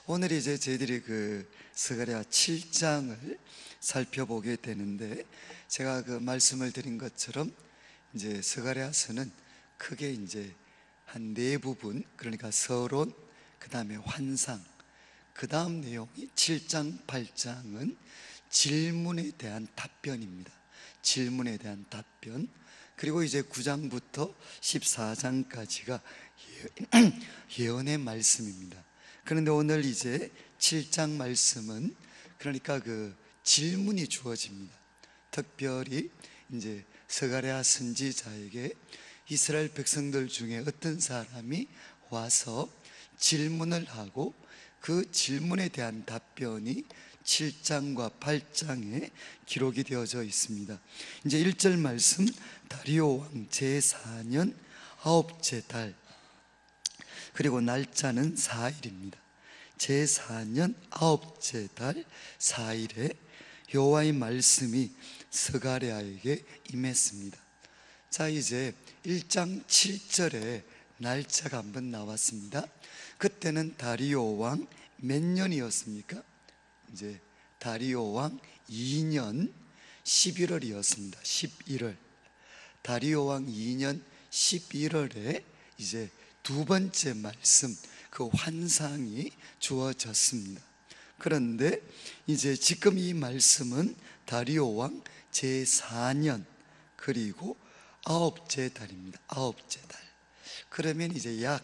오늘 이제 저희들이 스가랴 7장을 살펴보게 되는데, 제가 말씀을 드린 것처럼 이제 스가랴서는 크게 이제 한 네 부분, 그러니까 서론, 그 다음에 환상, 그 다음 내용이 7장, 8장은 질문에 대한 답변입니다. 질문에 대한 답변. 그리고 이제 9장부터 14장까지가 예언의 말씀입니다. 그런데 오늘 이제 7장 말씀은 그러니까 질문이 주어집니다. 특별히 이제 스가랴 선지자에게 이스라엘 백성들 중에 어떤 사람이 와서 질문을 하고 그 질문에 대한 답변이 7장과 8장에 기록이 되어져 있습니다. 이제 1절 말씀, 다리오 왕 제4년 9째 달, 그리고 날짜는 4일입니다. 제4년 9째 달 4일에 여호와의 말씀이 스가랴에게 임했습니다. 자, 이제 1장 7절에 날짜가 한번 나왔습니다. 그때는 다리오 왕 몇 년이었습니까? 이제 다리오 왕 2년 11월이었습니다. 11월. 다리오 왕 2년 11월에 이제 두 번째 말씀, 그 환상이 주어졌습니다. 그런데 이제 지금 이 말씀은 다리오 왕 제4년, 그리고 9째 달입니다. 9째 달. 그러면 이제 약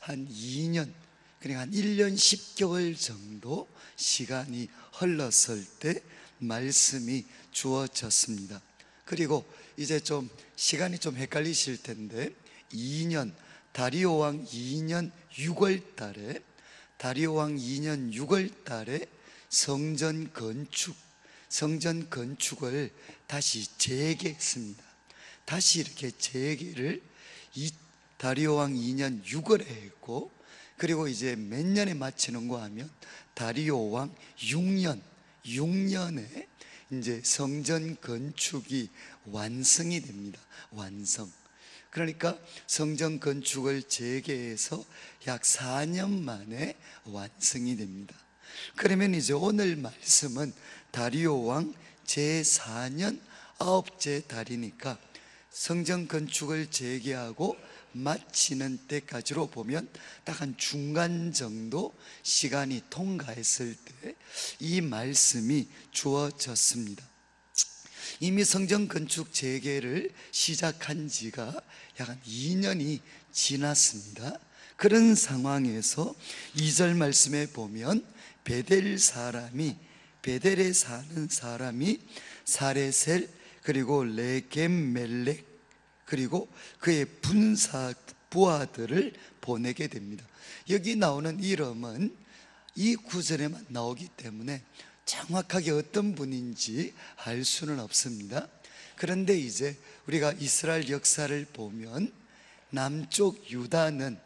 한 2년, 그러니까 한 1년 10개월 정도 시간이 흘렀을 때 말씀이 주어졌습니다. 그리고 이제 좀 시간이 좀 헷갈리실 텐데, 2년, 다리오 왕 2년 6월 달에, 다리오 왕 2년 6월 달에 성전 건축을 다시 재개했습니다. 다시 이렇게 재개를 다리오 왕 2년 6월에 했고, 그리고 이제 몇 년에 마치는가 하면 다리오 왕 6년에 이제 성전 건축이 완성이 됩니다. 완성. 그러니까 성전 건축을 재개해서 약 4년 만에 완성이 됩니다. 그러면 이제 오늘 말씀은 다리오 왕 제4년 9째 달이니까 성전 건축을 재개하고 마치는 때까지로 보면 딱 한 중간 정도 시간이 통과했을 때 이 말씀이 주어졌습니다. 이미 성전 건축 재개를 시작한 지가 약 한 2년이 지났습니다. 그런 상황에서 2절 말씀에 보면 베델에 사는 사람이 사레셀, 그리고 레겜멜렉, 그리고 그의 부하들을 보내게 됩니다. 여기 나오는 이름은 이 구절에만 나오기 때문에 정확하게 어떤 분인지 알 수는 없습니다. 그런데 이제 우리가 이스라엘 역사를 보면 남쪽 유다는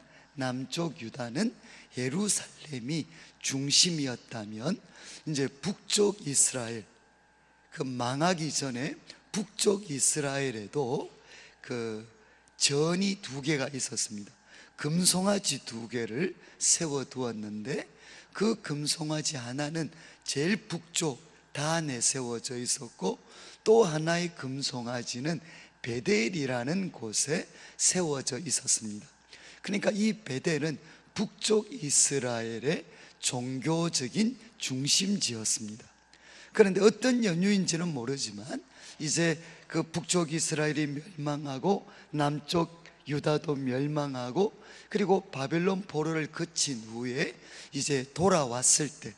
예루살렘이 중심이었다면, 이제 북쪽 이스라엘, 망하기 전에 북쪽 이스라엘에도 전이 두 개가 있었습니다. 금송아지 두 개를 세워두었는데, 그 금송아지 하나는 제일 북쪽 단에 세워져 있었고, 또 하나의 금송아지는 베델이라는 곳에 세워져 있었습니다. 그러니까 이 베델은 북쪽 이스라엘의 종교적인 중심지였습니다. 그런데 어떤 연유인지는 모르지만 이제 북쪽 이스라엘이 멸망하고 남쪽 유다도 멸망하고, 그리고 바벨론 포로를 거친 후에 이제 돌아왔을 때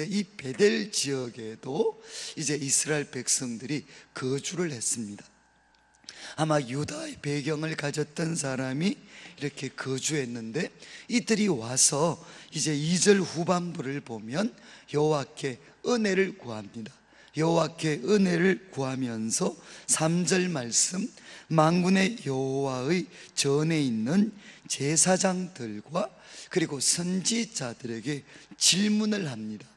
이 베델 지역에도 이제 이스라엘 백성들이 거주를 했습니다. 아마 유다의 배경을 가졌던 사람이 이렇게 거주했는데, 이들이 와서 이제 2절 후반부를 보면 여호와께 은혜를 구합니다. 여호와께 은혜를 구하면서 3절 말씀, 만군의 여호와의 전에 있는 제사장들과 그리고 선지자들에게 질문을 합니다.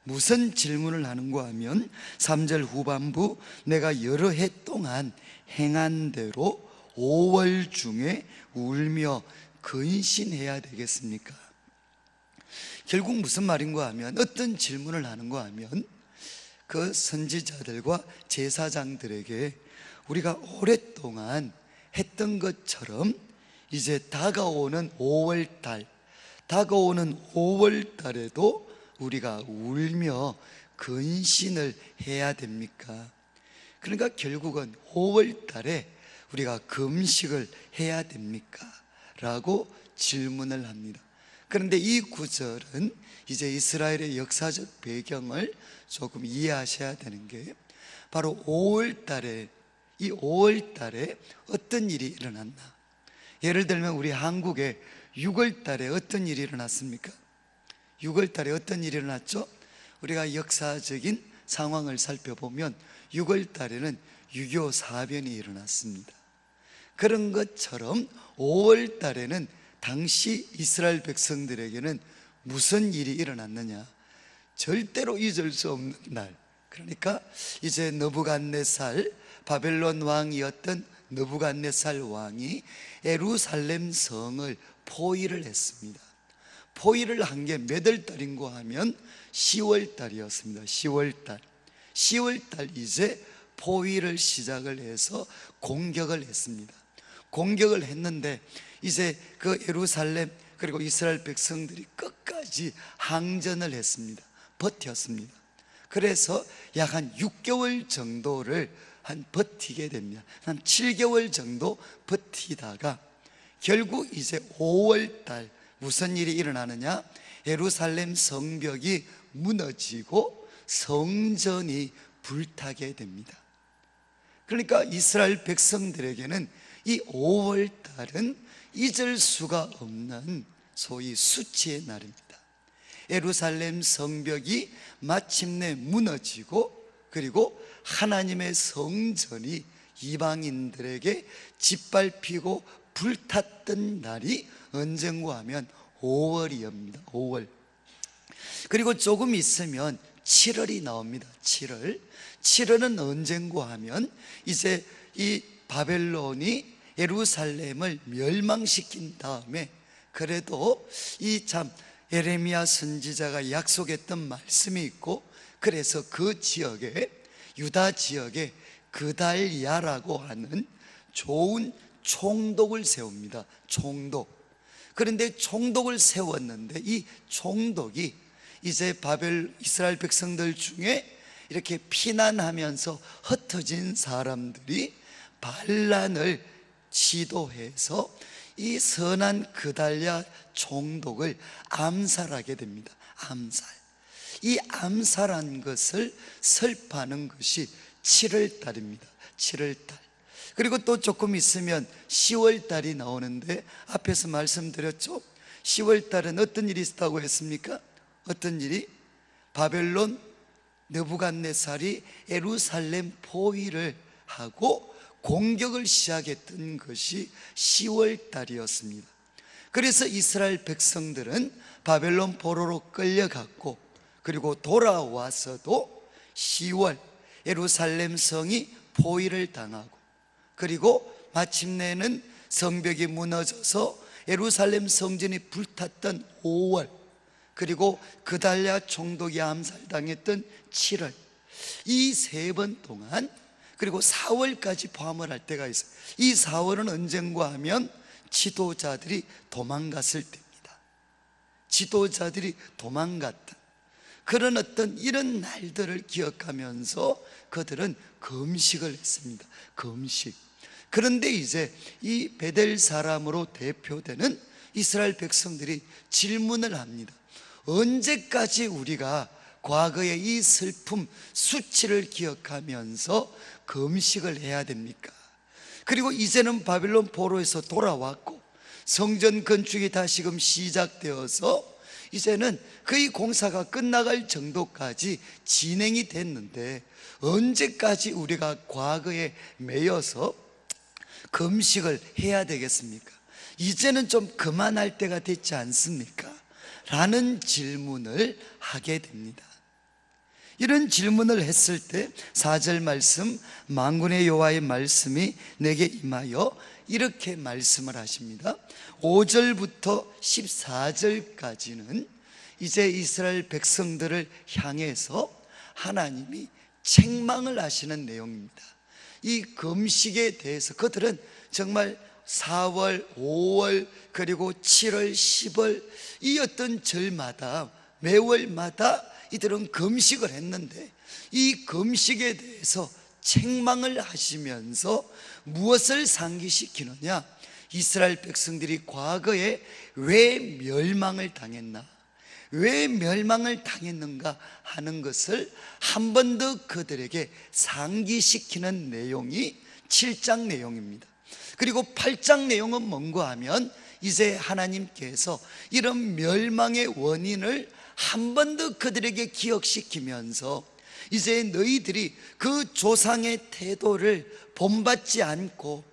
무슨 질문을 하는가 하면 3절 후반부, 내가 여러 해 동안 행한 대로 5월 중에 울며 근신해야 되겠습니까? 결국 무슨 말인가 하면, 어떤 질문을 하는가 하면, 그 선지자들과 제사장들에게 우리가 오랫동안 했던 것처럼 이제 다가오는 5월달, 다가오는 5월달에도 우리가 울며 근신을 해야 됩니까? 그러니까 결국은 5월달에 우리가 금식을 해야 됩니까? 라고 질문을 합니다. 그런데 이 구절은 이제 이스라엘의 역사적 배경을 조금 이해하셔야 되는 게, 바로 5월달에, 이 5월달에 어떤 일이 일어났나? 예를 들면 우리 한국에 6월달에 어떤 일이 일어났습니까? 6월달에 어떤 일이 일어났죠? 우리가 역사적인 상황을 살펴보면 6월달에는 6.25 사변이 일어났습니다. 그런 것처럼 5월달에는 당시 이스라엘 백성들에게는 무슨 일이 일어났느냐? 절대로 잊을 수 없는 날, 그러니까 이제 느부갓네살, 바벨론 왕이었던 느부갓네살 왕이 예루살렘 성을 포위를 했습니다. 포위를 한 게 몇 월 달인가 하면 10월 달이었습니다. 10월 달 이제 포위를 시작을 해서 공격을 했습니다. 공격을 했는데 이제 그 예루살렘, 그리고 이스라엘 백성들이 끝까지 항전을 했습니다. 버텼습니다. 그래서 약 한 6개월 정도를 버티게 됩니다. 한 7개월 정도 버티다가 결국 이제 5월달 무슨 일이 일어나느냐? 예루살렘 성벽이 무너지고 성전이 불타게 됩니다. 그러니까 이스라엘 백성들에게는 이 5월달은 잊을 수가 없는 소위 수치의 날입니다. 예루살렘 성벽이 마침내 무너지고, 그리고 하나님의 성전이 이방인들에게 짓밟히고 불탔던 날이 언젠가 하면 5월이옵니다. 5월. 그리고 조금 있으면 7월이 나옵니다. 7월은 언젠가 하면 이제 이 바벨론이 예루살렘을 멸망시킨 다음에, 그래도 이 참 예레미야 선지자가 약속했던 말씀이 있고, 그래서 그 지역에, 유다 지역에 그달야라고 하는 좋은 총독을 세웁니다. 총독. 그런데 총독을 세웠는데 이 총독이 이제 이스라엘 백성들 중에 이렇게 피난하면서 흩어진 사람들이 반란을 시도해서 이 선한 그달야 총독을 암살하게 됩니다. 암살. 이 암살한 것을 설파하는 것이 7월 달입니다. 7월 달. 그리고 또 조금 있으면 10월 달이 나오는데, 앞에서 말씀드렸죠? 10월 달은 어떤 일이 있었다고 했습니까? 어떤 일이? 바벨론 느부갓네살이 예루살렘 포위를 하고 공격을 시작했던 것이 10월 달이었습니다. 그래서 이스라엘 백성들은 바벨론 포로로 끌려갔고, 그리고 돌아와서도 10월 예루살렘 성이 포위를 당하고, 그리고 마침내는 성벽이 무너져서 예루살렘 성전이 불탔던 5월, 그리고 그달야 총독이 암살당했던 7월, 이 세 번 동안, 그리고 4월까지 포함을 할 때가 있어요. 이 4월은 언젠가 하면 지도자들이 도망갔을 때입니다. 지도자들이 도망갔던 그런 어떤 이런 날들을 기억하면서 그들은 금식을 했습니다. 금식. 그런데 이제 이 베델 사람으로 대표되는 이스라엘 백성들이 질문을 합니다. 언제까지 우리가 과거의 이 슬픔, 수치를 기억하면서 금식을 해야 됩니까? 그리고 이제는 바벨론 포로에서 돌아왔고 성전 건축이 다시금 시작되어서 이제는 거의 공사가 끝나갈 정도까지 진행이 됐는데, 언제까지 우리가 과거에 매여서 금식을 해야 되겠습니까? 이제는 좀 그만할 때가 됐지 않습니까? 라는 질문을 하게 됩니다. 이런 질문을 했을 때 4절 말씀, 만군의 여호와의 말씀이 내게 임하여 이렇게 말씀을 하십니다. 5절부터 14절까지는 이제 이스라엘 백성들을 향해서 하나님이 책망을 하시는 내용입니다. 이 금식에 대해서 그들은 정말 4월, 5월, 그리고 7월, 10월 이 어떤 절마다 매월마다 이들은 금식을 했는데, 이 금식에 대해서 책망을 하시면서 무엇을 상기시키느냐? 이스라엘 백성들이 과거에 왜 멸망을 당했나, 왜 멸망을 당했는가 하는 것을 한 번 더 그들에게 상기시키는 내용이 7장 내용입니다. 그리고 8장 내용은 뭔가 하면 이제 하나님께서 이런 멸망의 원인을 한 번 더 그들에게 기억시키면서 이제 너희들이 그 조상의 태도를 본받지 않고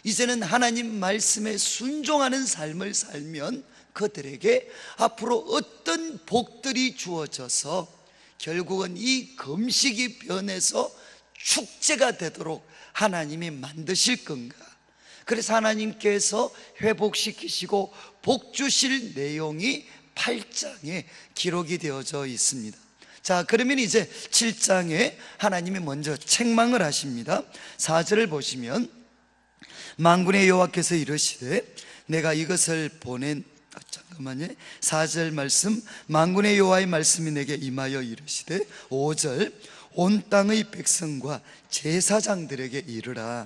이제는 하나님 말씀에 순종하는 삶을 살면 그들에게 앞으로 어떤 복들이 주어져서 결국은 이 금식이 변해서 축제가 되도록 하나님이 만드실 건가. 그래서 하나님께서 회복시키시고 복 주실 내용이 8장에 기록이 되어져 있습니다. 자, 그러면 이제 7장에 하나님이 먼저 책망을 하십니다. 4절을 보시면 만군의 여호와께서 이르시되 내가 이것을 보낸, 잠깐만요. 4절 말씀, 만군의 여호와의 말씀이 내게 임하여 이르시되 5절 온 땅의 백성과 제사장들에게 이르라.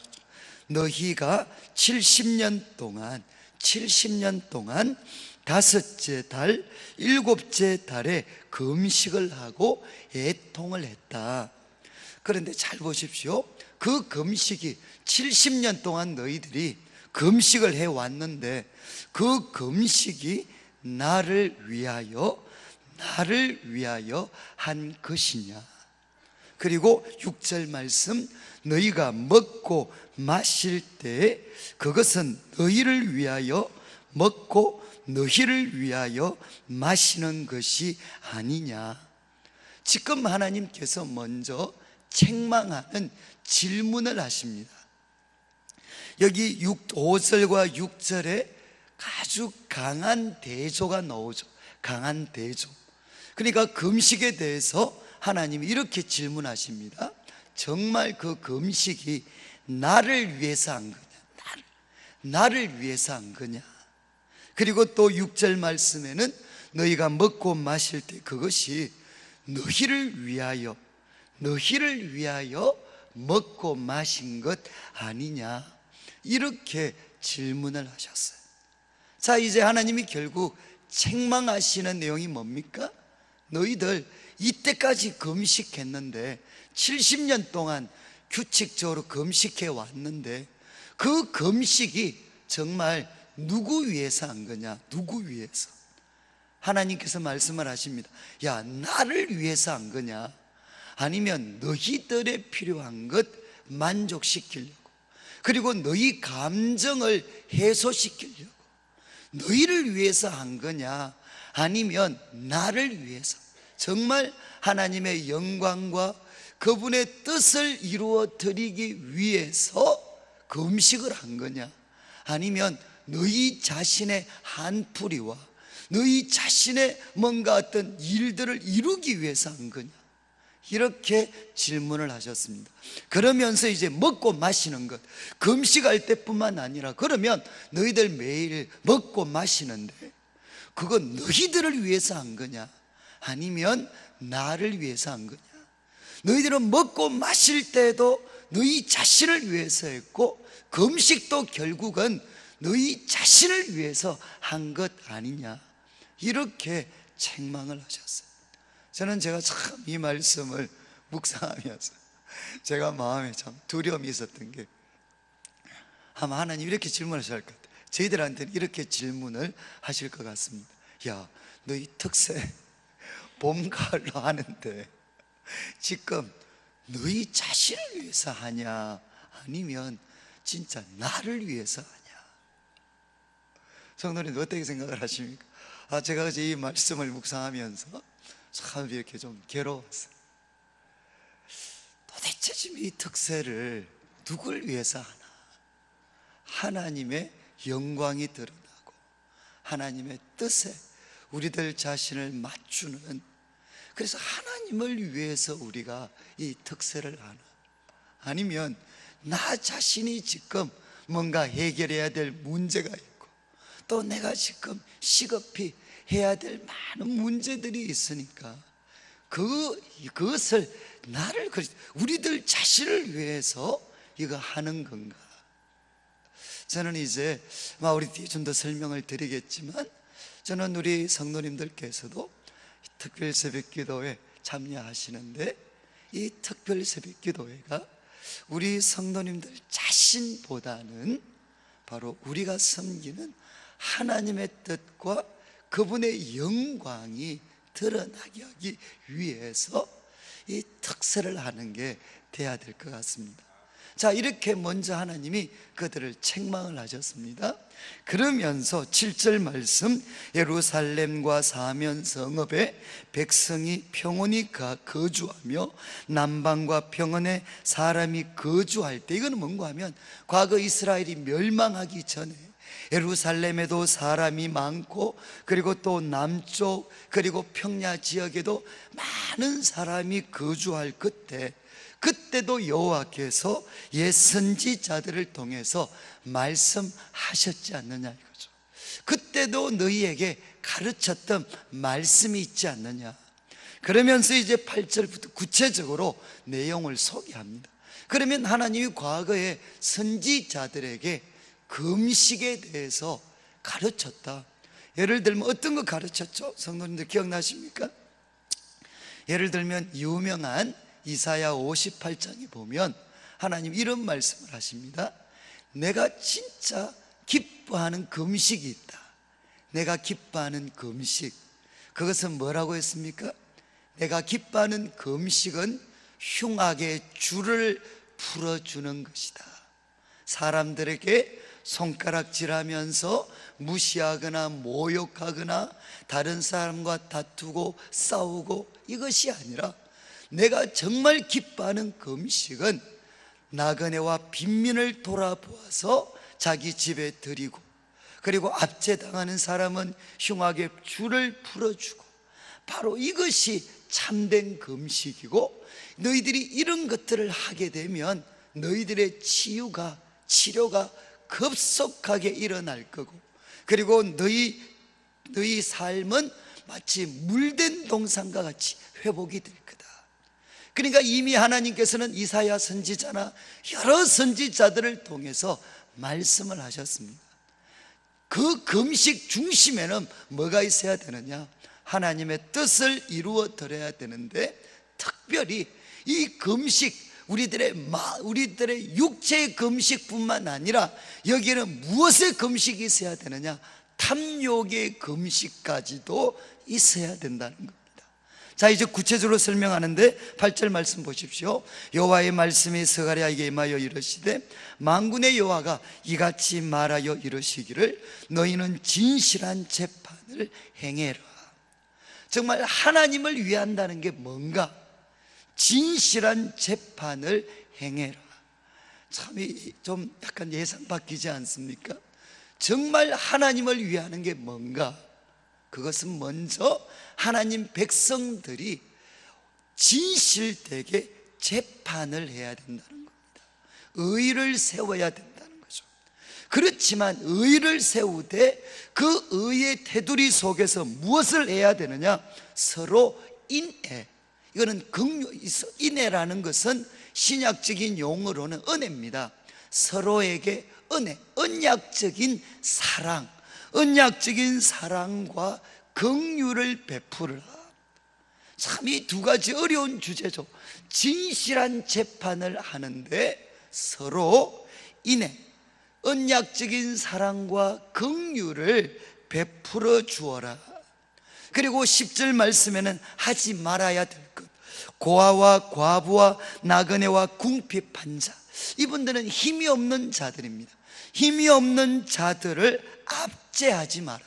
너희가 70년 동안 다섯째 달, 일곱째 달에 금식을 하고 애통을 했다. 그런데 잘 보십시오. 그 금식이 70년 동안 너희들이 금식을 해왔는데 그 금식이 나를 위하여 한 것이냐. 그리고 6절 말씀, 너희가 먹고 마실 때 그것은 너희를 위하여 먹고 너희를 위하여 마시는 것이 아니냐. 지금 하나님께서 먼저 책망하는 질문을 하십니다. 여기 5절과 6절에 아주 강한 대조가 나오죠. 강한 대조. 그러니까 금식에 대해서 하나님이 이렇게 질문하십니다. 정말 그 금식이 나를 위해서 한 거냐? 나를 위해서 한 거냐? 그리고 또 6절 말씀에는 너희가 먹고 마실 때 그것이 너희를 위하여 먹고 마신 것 아니냐, 이렇게 질문을 하셨어요. 자, 이제 하나님이 결국 책망하시는 내용이 뭡니까? 너희들 이때까지 금식했는데 70년 동안 규칙적으로 금식해 왔는데 그 금식이 정말 누구 위해서 한 거냐? 누구 위해서? 하나님께서 말씀을 하십니다. 야, 나를 위해서 한 거냐? 아니면 너희들의 필요한 것 만족시키려고, 그리고 너희 감정을 해소시키려고 너희를 위해서 한 거냐? 아니면 나를 위해서 정말 하나님의 영광과 그분의 뜻을 이루어 드리기 위해서 금식을 한 거냐? 아니면 너희 자신의 한풀이와 너희 자신의 뭔가 어떤 일들을 이루기 위해서 한 거냐? 이렇게 질문을 하셨습니다. 그러면서 이제 먹고 마시는 것, 금식할 때뿐만 아니라 그러면 너희들 매일 먹고 마시는데 그건 너희들을 위해서 한 거냐? 아니면 나를 위해서 한 거냐? 너희들은 먹고 마실 때도 너희 자신을 위해서 했고 금식도 결국은 너희 자신을 위해서 한 것 아니냐? 이렇게 책망을 하셨어요. 저는 제가 참 이 말씀을 묵상하면서 제가 마음에 참 두려움이 있었던 게, 아마 하나님 이렇게 질문하실 것 같아요. 저희들한테는 이렇게 질문을 하실 것 같습니다. 야, 너희 특세 봄, 가을로 하는데 지금 너희 자신을 위해서 하냐? 아니면 진짜 나를 위해서 하냐? 성도님 어떻게 생각을 하십니까? 제가 어제 이 말씀을 묵상하면서 참 이렇게 좀 괴로웠어요. 도대체 지금 이 특세를 누굴 위해서 하나? 하나님의 영광이 드러나고 하나님의 뜻에 우리들 자신을 맞추는, 그래서 하나님을 위해서 우리가 이 특세를 하나, 아니면 나 자신이 지금 뭔가 해결해야 될 문제가 있고 또 내가 지금 시급히 해야 될 많은 문제들이 있으니까 그것을 우리들 자신을 위해서 이거 하는 건가? 저는 이제 우리 뒤에 좀 더 설명을 드리겠지만, 저는 우리 성도님들께서도 특별 새벽 기도회 참여하시는데, 이 특별 새벽 기도회가 우리 성도님들 자신보다는 바로 우리가 섬기는 하나님의 뜻과 그분의 영광이 드러나게 하기 위해서 이 특세를 하는 게 돼야 될 것 같습니다. 자, 이렇게 먼저 하나님이 그들을 책망을 하셨습니다. 그러면서 7절 말씀, 예루살렘과 사면 성읍에 백성이 평온히 거주하며 남방과 평원에 사람이 거주할 때, 이거는 뭔가 하면 과거 이스라엘이 멸망하기 전에 예루살렘에도 사람이 많고, 그리고 또 남쪽 그리고 평야 지역에도 많은 사람이 거주할 그때도 여호와께서 옛 선지자들을 통해서 말씀하셨지 않느냐 이거죠. 그때도 너희에게 가르쳤던 말씀이 있지 않느냐. 그러면서 이제 8절부터 구체적으로 내용을 소개합니다. 그러면 하나님이 과거에 선지자들에게 금식에 대해서 가르쳤다. 예를 들면 어떤 거 가르쳤죠? 성도님들 기억나십니까? 예를 들면 유명한 이사야 58장에 보면 하나님 이런 말씀을 하십니다. 내가 진짜 기뻐하는 금식이 있다. 내가 기뻐하는 금식, 그것은 뭐라고 했습니까? 내가 기뻐하는 금식은 흉악의 줄을 풀어주는 것이다. 사람들에게 손가락질하면서 무시하거나 모욕하거나 다른 사람과 다투고 싸우고, 이것이 아니라 내가 정말 기뻐하는 금식은 나그네와 빈민을 돌아보아서 자기 집에 들이고, 그리고 압제당하는 사람은 흉악의 줄을 풀어주고, 바로 이것이 참된 금식이고, 너희들이 이런 것들을 하게 되면 너희들의 치료가 급속하게 일어날 거고, 그리고 너희 삶은 마치 물된 동산과 같이 회복이 될 거다. 그러니까 이미 하나님께서는 이사야 선지자나 여러 선지자들을 통해서 말씀을 하셨습니다. 그 금식 중심에는 뭐가 있어야 되느냐? 하나님의 뜻을 이루어 드려야 되는데, 특별히 이 금식, 우리들의 육체의 금식뿐만 아니라 여기에는 무엇의 금식이 있어야 되느냐? 탐욕의 금식까지도 있어야 된다는 겁니다. 자, 이제 구체적으로 설명하는데 8절 말씀 보십시오. 여호와의 말씀이 스가랴에게 임하여 이르시되, 만군의 여호와가 이같이 말하여 이르시기를, 너희는 진실한 재판을 행해라. 정말 하나님을 위한다는 게 뭔가? 진실한 재판을 행해라. 참 좀 약간 예상 바뀌지 않습니까? 정말 하나님을 위하는 게 뭔가? 그것은 먼저 하나님 백성들이 진실되게 재판을 해야 된다는 겁니다. 의를 세워야 된다는 거죠. 그렇지만 의를 세우되 그 의의 테두리 속에서 무엇을 해야 되느냐? 서로 인애. 이거는 인애라는 것은 신약적인 용어로는 은혜입니다. 서로에게 은혜, 언약적인 사랑, 언약적인 사랑과 긍휼을 베풀으라. 참 이 두 가지 어려운 주제죠. 진실한 재판을 하는데 서로 인애, 언약적인 사랑과 긍휼을 베풀어 주어라. 그리고 10절 말씀에는 하지 말아야 될 것, 고아와 과부와 나그네와 궁핍한 자, 이분들은 힘이 없는 자들입니다. 힘이 없는 자들을 압제하지 마라.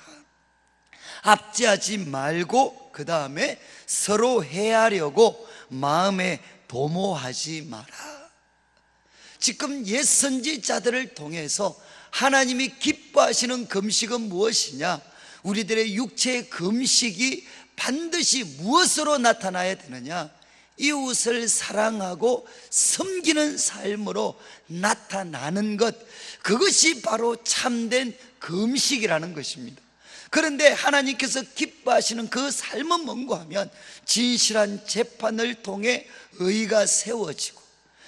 압제하지 말고, 그 다음에 서로 해하려고 마음에 도모하지 마라. 지금 옛 선지자들을 통해서 하나님이 기뻐하시는 금식은 무엇이냐? 우리들의 육체의 금식이 반드시 무엇으로 나타나야 되느냐? 이웃을 사랑하고 섬기는 삶으로 나타나는 것, 그것이 바로 참된 금식이라는 것입니다. 그런데 하나님께서 기뻐하시는 그 삶은 뭔가 하면 진실한 재판을 통해 의가 세워지고,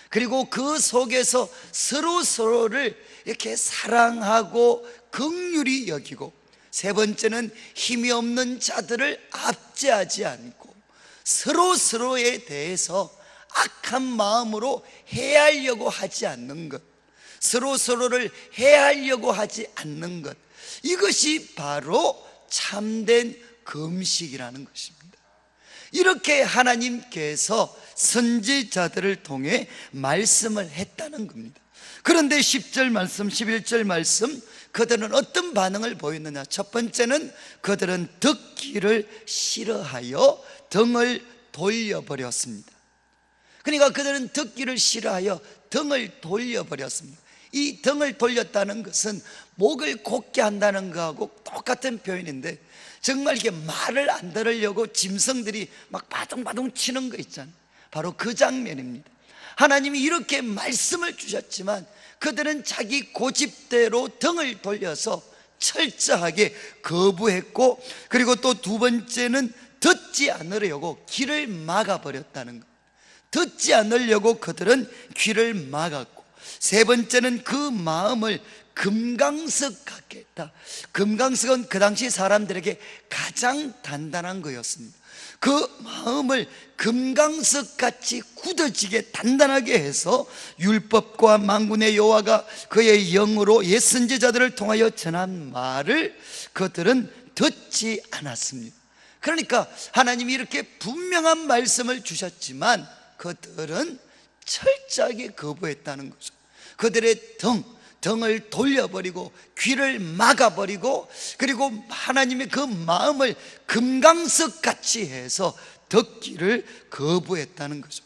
그리고 그 속에서 서로를 이렇게 사랑하고 긍휼히 여기고, 세 번째는 힘이 없는 자들을 압제하지 않고 서로에 대해서 악한 마음으로 해하려고 하지 않는 것, 서로를 해하려고 하지 않는 것, 이것이 바로 참된 금식이라는 것입니다. 이렇게 하나님께서 선지자들을 통해 말씀을 했다는 겁니다. 그런데 10절 말씀, 11절 말씀, 그들은 어떤 반응을 보였느냐? 첫 번째는 그들은 듣기를 싫어하여 등을 돌려버렸습니다. 그러니까 그들은 듣기를 싫어하여 등을 돌려버렸습니다. 이 등을 돌렸다는 것은 목을 곧게 한다는 것하고 똑같은 표현인데, 정말 이게 말을 안 들으려고 짐승들이 막 바둥바둥 치는 거 있잖아요. 바로 그 장면입니다. 하나님이 이렇게 말씀을 주셨지만 그들은 자기 고집대로 등을 돌려서 철저하게 거부했고, 그리고 또 두 번째는 듣지 않으려고 귀를 막아버렸다는 것. 듣지 않으려고 그들은 귀를 막았고, 세 번째는 그 마음을 금강석 같게 했다. 금강석은 그 당시 사람들에게 가장 단단한 거였습니다. 그 마음을 금강석같이 굳어지게 단단하게 해서 율법과 만군의 여호와가 그의 영으로 옛 선지자들을 통하여 전한 말을 그들은 듣지 않았습니다. 그러니까 하나님이 이렇게 분명한 말씀을 주셨지만 그들은 철저하게 거부했다는 거죠. 그들의 등을 돌려버리고 귀를 막아버리고, 그리고 하나님의 그 마음을 금강석같이 해서 듣기를 거부했다는 거죠.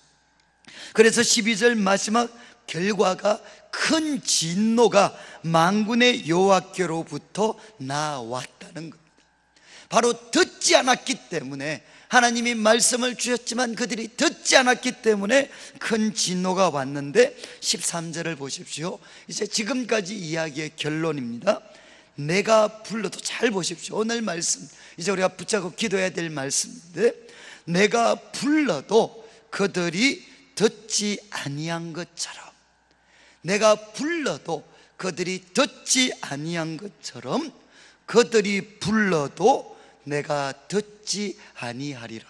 그래서 12절 마지막 결과가 큰 진노가 만군의 여호와께로부터 나왔다는 겁니다. 바로 듣지 않았기 때문에, 하나님이 말씀을 주셨지만 그들이 듣지 않았기 때문에 큰 진노가 왔는데, 13절을 보십시오. 이제 지금까지 이야기의 결론입니다. 내가 불러도, 잘 보십시오. 오늘 말씀 이제 우리가 붙잡고 기도해야 될 말씀인데, 내가 불러도 그들이 듣지 아니한 것처럼, 내가 불러도 그들이 듣지 아니한 것처럼 그들이 불러도 내가 듣지 아니하리라.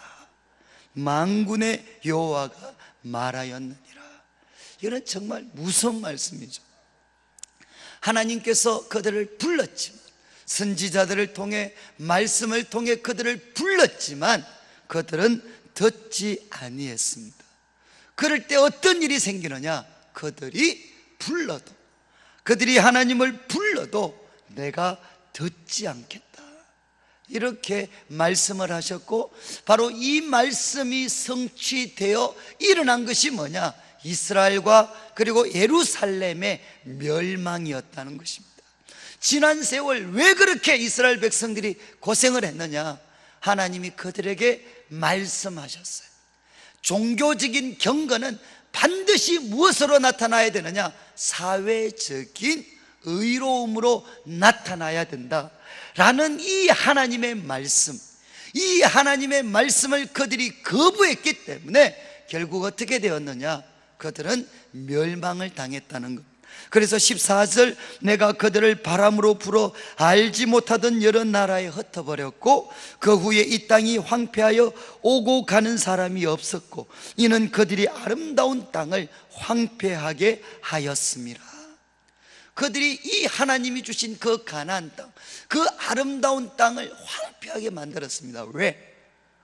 만군의 여호와가 말하였느니라. 이건 정말 무서운 말씀이죠. 하나님께서 그들을 불렀지만, 선지자들을 통해 말씀을 통해 그들을 불렀지만 그들은 듣지 아니했습니다. 그럴 때 어떤 일이 생기느냐? 그들이 불러도, 그들이 하나님을 불러도 내가 듣지 않겠다, 이렇게 말씀을 하셨고, 바로 이 말씀이 성취되어 일어난 것이 뭐냐? 이스라엘과 그리고 예루살렘의 멸망이었다는 것입니다. 지난 세월 왜 그렇게 이스라엘 백성들이 고생을 했느냐? 하나님이 그들에게 말씀하셨어요. 종교적인 경건은 반드시 무엇으로 나타나야 되느냐? 사회적인 의로움으로 나타나야 된다 라는 이 하나님의 말씀, 이 하나님의 말씀을 그들이 거부했기 때문에 결국 어떻게 되었느냐? 그들은 멸망을 당했다는 것. 그래서 14절, 내가 그들을 바람으로 불어 알지 못하던 여러 나라에 흩어버렸고 그 후에 이 땅이 황폐하여 오고 가는 사람이 없었고 이는 그들이 아름다운 땅을 황폐하게 하였습니다. 그들이 이 하나님이 주신 그 가나안 땅, 그 아름다운 땅을 황폐하게 만들었습니다. 왜?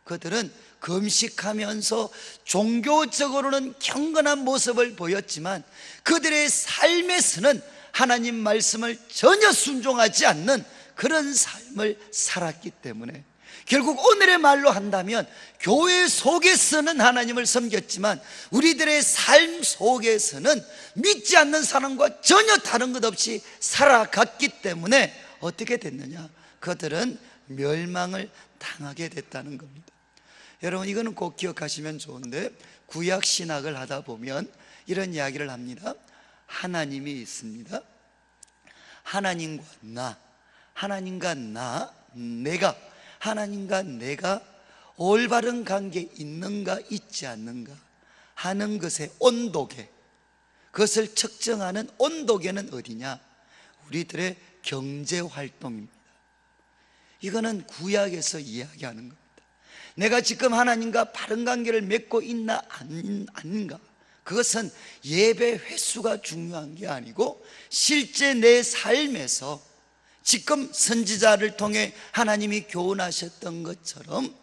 그들은 금식하면서 종교적으로는 경건한 모습을 보였지만 그들의 삶에서는 하나님 말씀을 전혀 순종하지 않는 그런 삶을 살았기 때문에, 결국 오늘의 말로 한다면 교회 속에서는 하나님을 섬겼지만 우리들의 삶 속에서는 믿지 않는 사람과 전혀 다른 것 없이 살아갔기 때문에 어떻게 됐느냐? 그들은 멸망을 당하게 됐다는 겁니다. 여러분, 이거는 꼭 기억하시면 좋은데, 구약 신학을 하다 보면 이런 이야기를 합니다. 하나님이 있습니다. 하나님과 내가 올바른 관계에 있는가 있지 않는가 하는 것의 온도계, 그것을 측정하는 온도계는 어디냐? 우리들의 경제활동입니다. 이거는 구약에서 이야기하는 겁니다. 내가 지금 하나님과 바른 관계를 맺고 있나 아닌가, 그것은 예배 횟수가 중요한 게 아니고 실제 내 삶에서 지금 선지자를 통해 하나님이 교훈하셨던 것처럼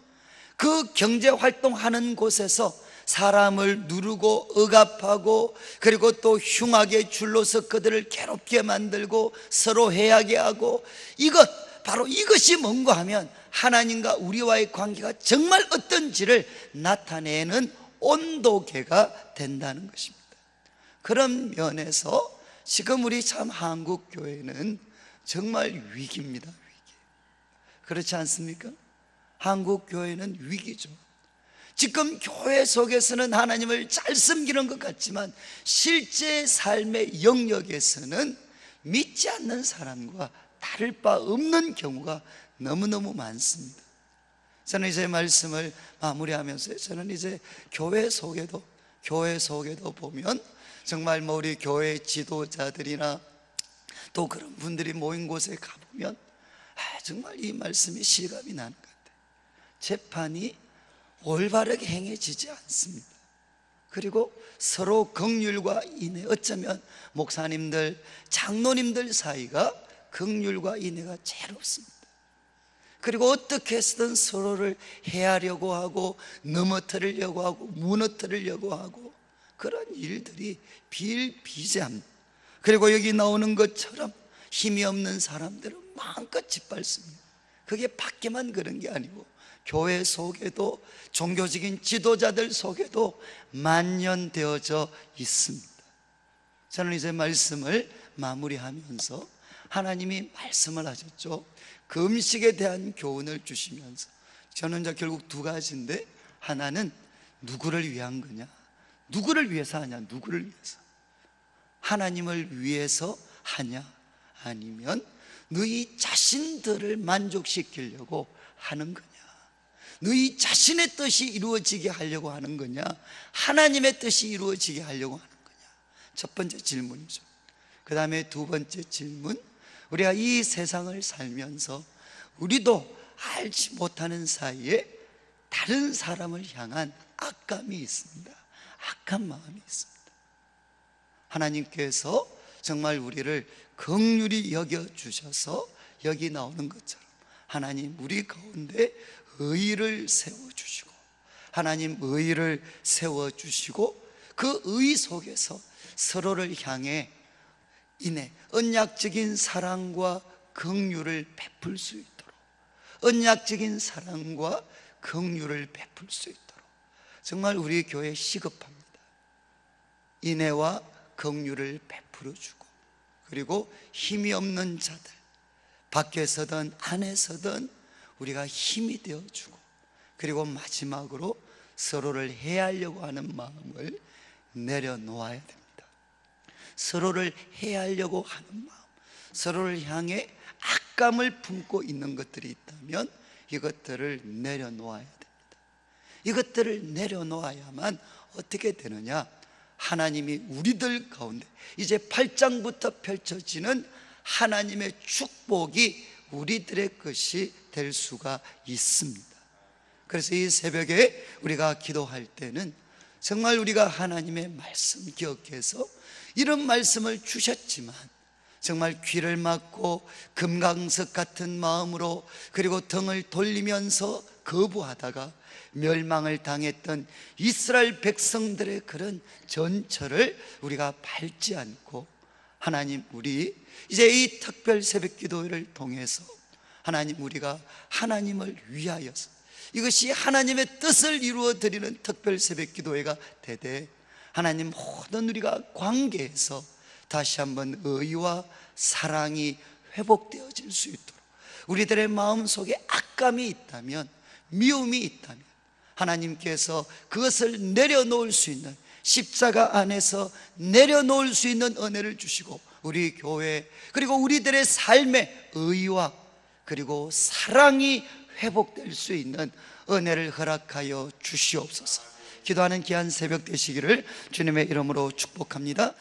그 경제활동하는 곳에서 사람을 누르고 억압하고, 그리고 또 흉악의 줄로서 그들을 괴롭게 만들고 서로 해하게 하고, 바로 이것이 뭔가 하면 하나님과 우리와의 관계가 정말 어떤지를 나타내는 온도계가 된다는 것입니다. 그런 면에서 지금 우리 참 한국교회는 정말 위기입니다. 위기. 그렇지 않습니까? 한국교회는 위기죠. 지금 교회 속에서는 하나님을 잘 섬기는 것 같지만 실제 삶의 영역에서는 믿지 않는 사람과 다를 바 없는 경우가 너무너무 많습니다. 저는 이제 말씀을 마무리하면서, 저는 이제 교회 속에도 보면 정말 우리 교회 지도자들이나 또 그런 분들이 모인 곳에 가보면 정말 이 말씀이 실감이 나는 것 같아요. 재판이 올바르게 행해지지 않습니다. 그리고 서로 긍휼과 인애, 어쩌면 목사님들, 장로님들 사이가 긍휼과 인애가 제일 없습니다. 그리고 어떻게 해서든 서로를 해하려고 하고 넘어뜨리려고 하고 무너뜨리려고 하고, 그런 일들이 비일비재합니다. 그리고 여기 나오는 것처럼 힘이 없는 사람들은 마음껏 짓밟습니다. 그게 밖에만 그런 게 아니고 교회 속에도, 종교적인 지도자들 속에도 만연되어져 있습니다. 저는 이제 말씀을 마무리하면서, 하나님이 말씀을 하셨죠. 그 음식에 대한 교훈을 주시면서, 저는 이제 결국 두 가지인데, 하나는 누구를 위한 거냐, 누구를 위해서 하냐, 누구를 위해서, 하나님을 위해서 하냐, 아니면 너희 자신들을 만족시키려고 하는 거냐, 너희 자신의 뜻이 이루어지게 하려고 하는 거냐, 하나님의 뜻이 이루어지게 하려고 하는 거냐. 첫 번째 질문이죠. 그 다음에 두 번째 질문, 우리가 이 세상을 살면서 우리도 알지 못하는 사이에 다른 사람을 향한 악감이 있습니다. 악한 마음이 있습니다. 하나님께서 정말 우리를 긍휼히 여겨주셔서 여기 나오는 것처럼 하나님 우리 가운데 의를 세워주시고, 하나님 의를 세워주시고, 그 의 속에서 서로를 향해 언약적인 사랑과 긍휼을 베풀 수 있도록, 언약적인 사랑과 긍휼을 베풀 수 있도록 정말 우리 교회 시급합니다. 인애와 긍휼을 베풀어 주고, 그리고 힘이 없는 자들, 밖에서든 안에서든 우리가 힘이 되어 주고, 그리고 마지막으로 서로를 해하려고 하는 마음을 내려놓아야 됩니다. 서로를 해하려고 하는 마음, 서로를 향해 악감을 품고 있는 것들이 있다면 이것들을 내려놓아야 됩니다. 이것들을 내려놓아야만 어떻게 되느냐, 하나님이 우리들 가운데 이제 8장부터 펼쳐지는 하나님의 축복이 우리들의 것이 될 수가 있습니다. 그래서 이 새벽에 우리가 기도할 때는 정말 우리가 하나님의 말씀 기억해서, 이런 말씀을 주셨지만 정말 귀를 막고 금강석 같은 마음으로, 그리고 등을 돌리면서 거부하다가 멸망을 당했던 이스라엘 백성들의 그런 전철을 우리가 밟지 않고, 하나님 우리 이제 이 특별 새벽 기도회를 통해서 하나님 우리가 하나님을 위하여서 이것이 하나님의 뜻을 이루어 드리는 특별 새벽 기도회가 되되, 하나님 모든 우리가 관계에서 다시 한번 의와 사랑이 회복되어질 수 있도록, 우리들의 마음속에 악감이 있다면, 미움이 있다면 하나님께서 그것을 내려놓을 수 있는, 십자가 안에서 내려놓을 수 있는 은혜를 주시고, 우리 교회 그리고 우리들의 삶의 의와 그리고 사랑이 회복될 수 있는 은혜를 허락하여 주시옵소서. 기도하는 귀한 새벽 되시기를 주님의 이름으로 축복합니다.